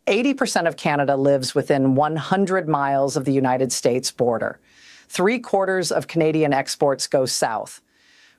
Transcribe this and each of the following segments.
80% of Canada lives within 100 miles of the United States border. 3/4 of Canadian exports go south.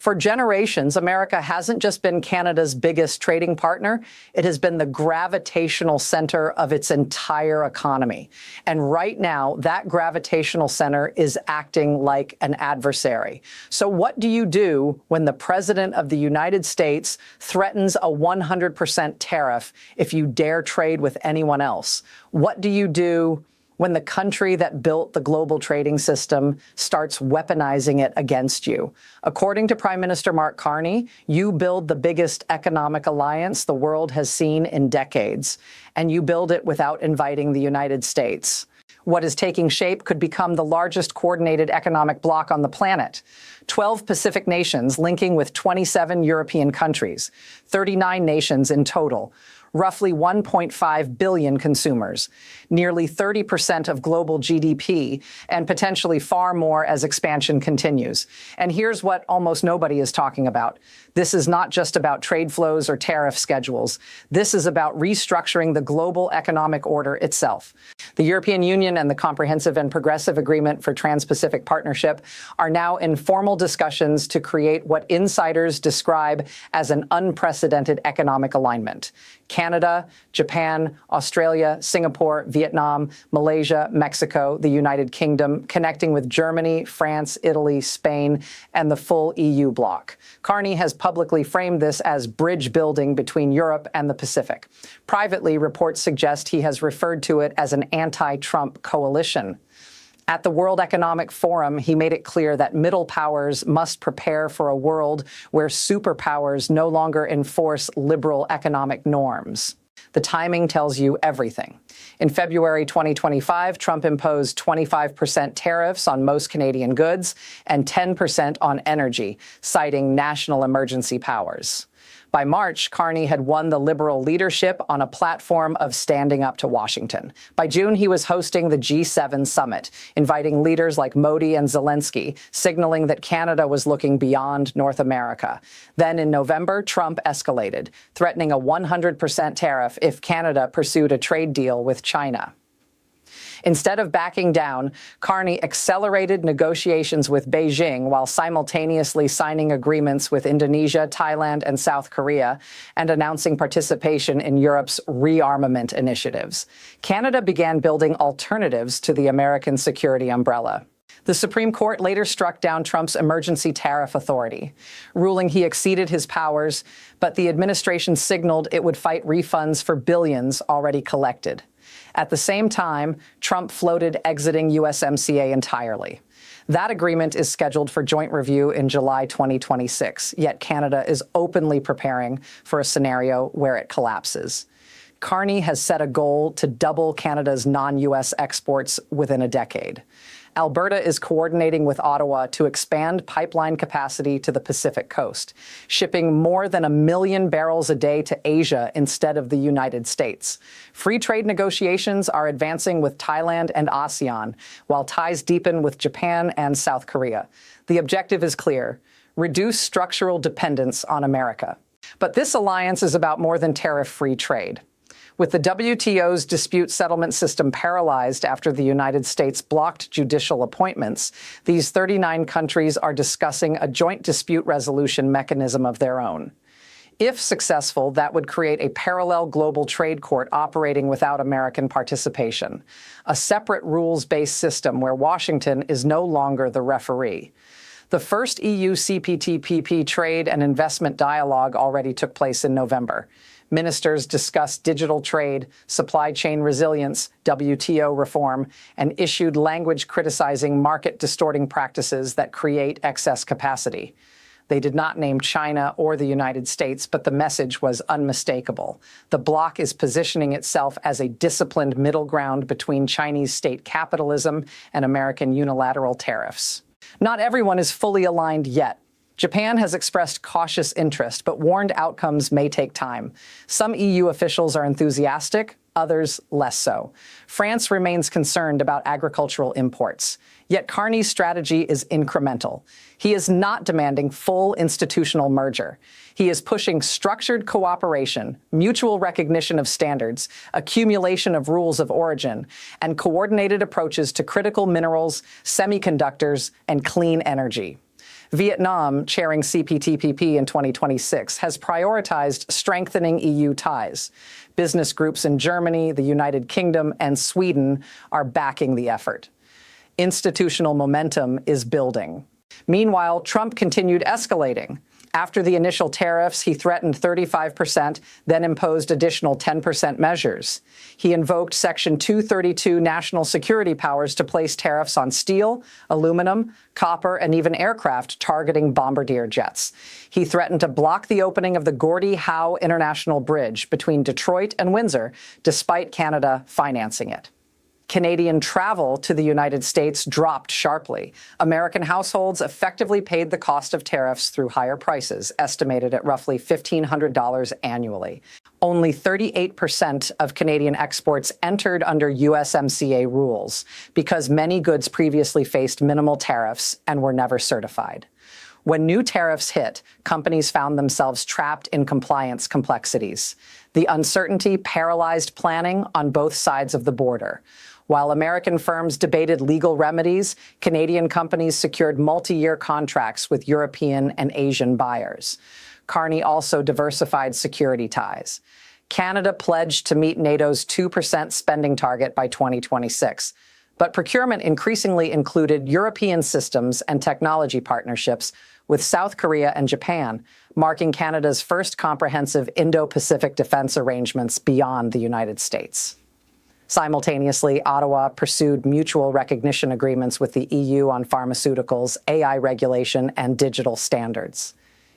For generations, America hasn't just been Canada's biggest trading partner, it has been the gravitational center of its entire economy. And right now, that gravitational center is acting like an adversary. So what do you do when the President of the United States threatens a 100% tariff if you dare trade with anyone else? What do you do when the country that built the global trading system starts weaponizing it against you? According to Prime Minister Mark Carney, you build the biggest economic alliance the world has seen in decades, and you build it without inviting the United States. What is taking shape could become the largest coordinated economic bloc on the planet. 12 Pacific nations linking with 27 European countries, 39 nations in total, roughly 1.5 billion consumers, nearly 30% of global GDP, and potentially far more as expansion continues. And here's what almost nobody is talking about. This is not just about trade flows or tariff schedules. This is about restructuring the global economic order itself. The European Union and the Comprehensive and Progressive Agreement for Trans-Pacific Partnership are now in formal discussions to create what insiders describe as an unprecedented economic alignment. Canada, Japan, Australia, Singapore, Vietnam, Malaysia, Mexico, the United Kingdom, connecting with Germany, France, Italy, Spain, and the full EU bloc. Carney has publicly framed this as bridge building between Europe and the Pacific. Privately, reports suggest he has referred to it as an anti-Trump coalition. At the World Economic Forum, he made it clear that middle powers must prepare for a world where superpowers no longer enforce liberal economic norms. The timing tells you everything. In February 2025, Trump imposed 25% tariffs on most Canadian goods and 10% on energy, citing national emergency powers. By March, Carney had won the Liberal leadership on a platform of standing up to Washington. By June, he was hosting the G7 summit, inviting leaders like Modi and Zelensky, signaling that Canada was looking beyond North America. Then in November, Trump escalated, threatening a 100% tariff if Canada pursued a trade deal with China. Instead of backing down, Carney accelerated negotiations with Beijing while simultaneously signing agreements with Indonesia, Thailand, and South Korea, and announcing participation in Europe's rearmament initiatives. Canada began building alternatives to the American security umbrella. The Supreme Court later struck down Trump's emergency tariff authority, ruling he exceeded his powers, but the administration signaled it would fight refunds for billions already collected. At the same time, Trump floated exiting USMCA entirely. That agreement is scheduled for joint review in July 2026, yet Canada is openly preparing for a scenario where it collapses. Carney has set a goal to double Canada's non-US exports within a decade. Alberta is coordinating with Ottawa to expand pipeline capacity to the Pacific coast, shipping more than 1 million barrels a day to Asia instead of the United States. Free trade negotiations are advancing with Thailand and ASEAN, while ties deepen with Japan and South Korea. The objective is clear: reduce structural dependence on America. But this alliance is about more than tariff-free trade. With the WTO's dispute settlement system paralyzed after the United States blocked judicial appointments, these 39 countries are discussing a joint dispute resolution mechanism of their own. If successful, that would create a parallel global trade court operating without American participation, a separate rules-based system where Washington is no longer the referee. The first EU CPTPP trade and investment dialogue already took place in November. Ministers discussed digital trade, supply chain resilience, WTO reform, and issued language criticizing market-distorting practices that create excess capacity. They did not name China or the United States, but the message was unmistakable. The bloc is positioning itself as a disciplined middle ground between Chinese state capitalism and American unilateral tariffs. Not everyone is fully aligned yet. Japan has expressed cautious interest, but warned outcomes may take time. Some EU officials are enthusiastic, others less so. France remains concerned about agricultural imports. Yet Carney's strategy is incremental. He is not demanding full institutional merger. He is pushing structured cooperation, mutual recognition of standards, accumulation of rules of origin, and coordinated approaches to critical minerals, semiconductors, and clean energy. Vietnam, chairing CPTPP in 2026, has prioritized strengthening EU ties. Business groups in Germany, the United Kingdom, and Sweden are backing the effort. Institutional momentum is building. Meanwhile, Trump continued escalating. After the initial tariffs, he threatened 35%, then imposed additional 10% measures. He invoked Section 232 national security powers to place tariffs on steel, aluminum, copper, and even aircraft targeting bombardier jets. He threatened to block the opening of the Gordie Howe International Bridge between Detroit and Windsor, despite Canada financing it. Canadian travel to the United States dropped sharply. American households effectively paid the cost of tariffs through higher prices, estimated at roughly $1,500 annually. Only 38% of Canadian exports entered under USMCA rules because many goods previously faced minimal tariffs and were never certified. When new tariffs hit, companies found themselves trapped in compliance complexities. The uncertainty paralyzed planning on both sides of the border. While American firms debated legal remedies, Canadian companies secured multi-year contracts with European and Asian buyers. Carney also diversified security ties. Canada pledged to meet NATO's 2% spending target by 2026. But procurement increasingly included European systems and technology partnerships with South Korea and Japan, marking Canada's first comprehensive Indo-Pacific defense arrangements beyond the United States. Simultaneously, Ottawa pursued mutual recognition agreements with the EU on pharmaceuticals, AI regulation, and digital standards.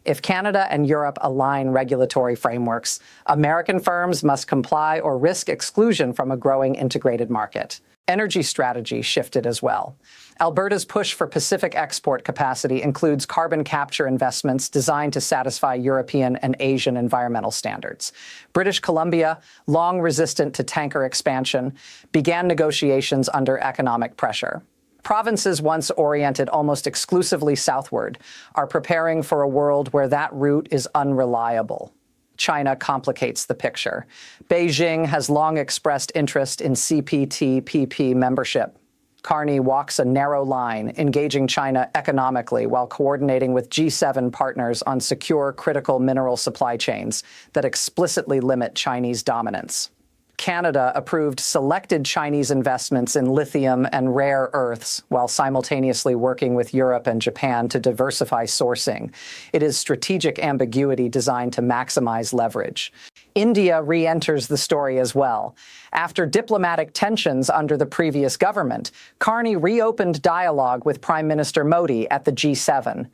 If Canada and Europe align regulatory frameworks, American firms must comply or risk exclusion from a growing integrated market. Energy strategy shifted as well. Alberta's push for Pacific export capacity includes carbon capture investments designed to satisfy European and Asian environmental standards. British Columbia, long resistant to tanker expansion, began negotiations under economic pressure. Provinces once oriented almost exclusively southward are preparing for a world where that route is unreliable. China complicates the picture. Beijing has long expressed interest in CPTPP membership. Carney walks a narrow line, engaging China economically while coordinating with G7 partners on secure critical mineral supply chains that explicitly limit Chinese dominance. Canada approved selected Chinese investments in lithium and rare earths while simultaneously working with Europe and Japan to diversify sourcing. It is strategic ambiguity designed to maximize leverage. India re-enters the story as well. After diplomatic tensions under the previous government, Carney reopened dialogue with Prime Minister Modi at the G7.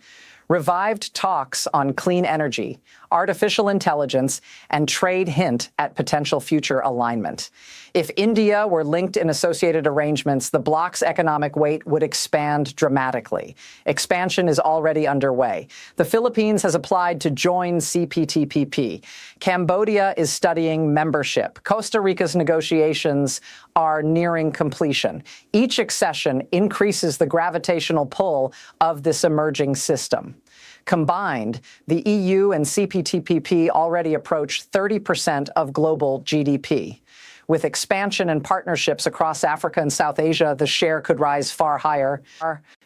Revived talks on clean energy, artificial intelligence, and trade hint at potential future alignment. If India were linked in associated arrangements, the bloc's economic weight would expand dramatically. Expansion is already underway. The Philippines has applied to join CPTPP. Cambodia is studying membership. Costa Rica's negotiations are nearing completion. Each accession increases the gravitational pull of this emerging system. Combined, the EU and CPTPP already approach 30% of global GDP. With expansion and partnerships across Africa and South Asia, the share could rise far higher.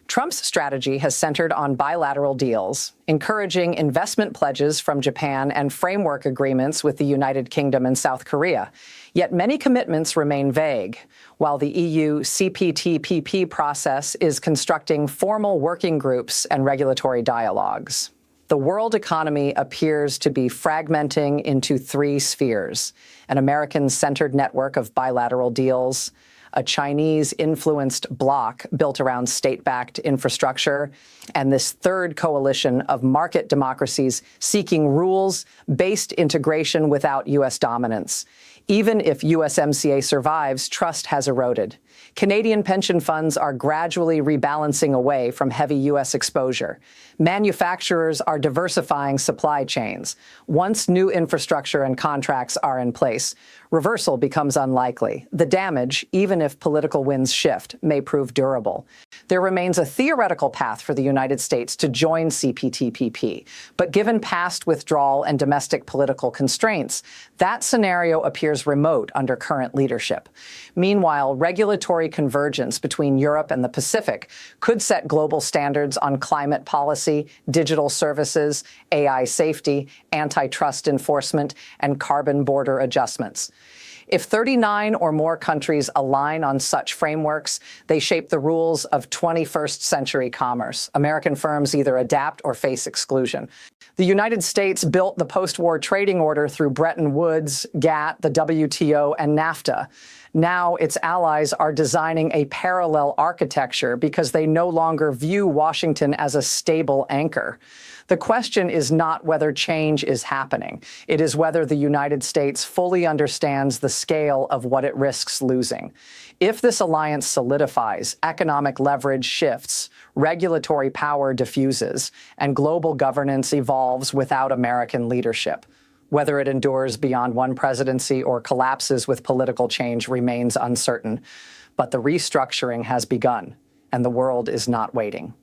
Trump's strategy has centered on bilateral deals, encouraging investment pledges from Japan and framework agreements with the United Kingdom and South Korea. Yet many commitments remain vague, while the EU CPTPP process is constructing formal working groups and regulatory dialogues. The world economy appears to be fragmenting into three spheres: an American-centered network of bilateral deals, a Chinese-influenced bloc built around state-backed infrastructure, and this third coalition of market democracies seeking rules-based integration without U.S. dominance. Even if USMCA survives, trust has eroded. Canadian pension funds are gradually rebalancing away from heavy U.S. exposure. Manufacturers are diversifying supply chains. Once new infrastructure and contracts are in place, reversal becomes unlikely. The damage, even if political winds shift, may prove durable. There remains a theoretical path for the United States to join CPTPP, but given past withdrawal and domestic political constraints, that scenario appears remote under current leadership. Meanwhile, regulatory convergence between Europe and the Pacific could set global standards on climate policy, digital services, AI safety, antitrust enforcement, and carbon border adjustments. If 39 or more countries align on such frameworks, they shape the rules of 21st century commerce. American firms either adapt or face exclusion. The United States built the post-war trading order through Bretton Woods, GATT, the WTO, and NAFTA. Now its allies are designing a parallel architecture because they no longer view Washington as a stable anchor. The question is not whether change is happening. It is whether the United States fully understands the scale of what it risks losing. If this alliance solidifies, economic leverage shifts, regulatory power diffuses, and global governance evolves without American leadership. Whether it endures beyond one presidency or collapses with political change remains uncertain. But the restructuring has begun, and the world is not waiting.